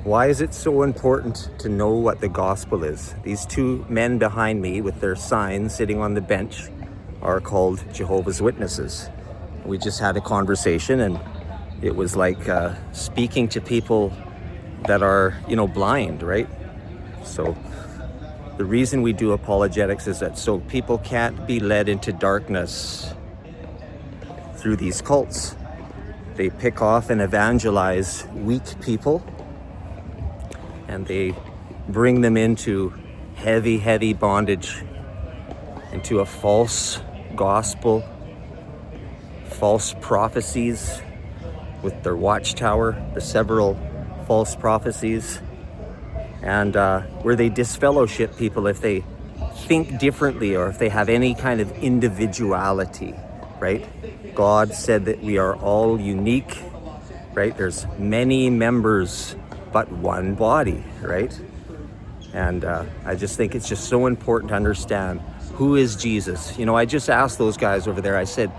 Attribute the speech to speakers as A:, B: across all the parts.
A: Why is it so important to know what the gospel is? These two men behind me with their signs sitting on the bench are called Jehovah's Witnesses. We just had a conversation, and it was like speaking to people that are, blind, right? So the reason we do apologetics is that so people can't be led into darkness through these cults. They pick off and evangelize weak people, and they bring them into heavy bondage, into a false gospel, false prophecies with their Watchtower, the several false prophecies, and where they disfellowship people if they think differently or if they have any kind of individuality, right? God said that we are all unique, right? There's many members, but one body, right? And I just think it's just so important to understand who is Jesus. I just asked those guys over there, I said,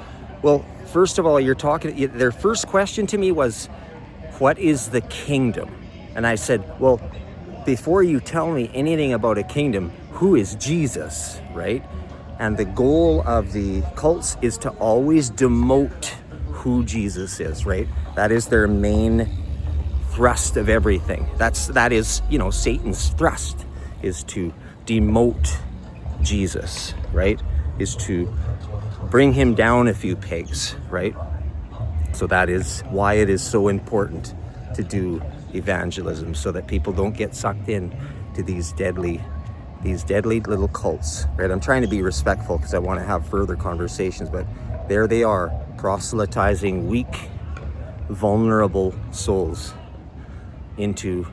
A: well, first of all, their first question to me was, what is the kingdom? And I said, well, before you tell me anything about a kingdom, who is Jesus, right? And the goal of the cults is to always demote who Jesus is, right? That is their main thrust of everything. That is, Satan's thrust is to demote Jesus, right? Is to bring him down a few pegs, right? So that is why it is so important to do evangelism, so that people don't get sucked in to these deadly little cults, right? I'm trying to be respectful because I want to have further conversations, but there they are, proselytizing weak, vulnerable souls into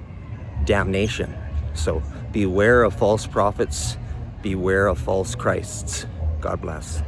A: damnation. So beware of false prophets, beware of false Christs. God bless.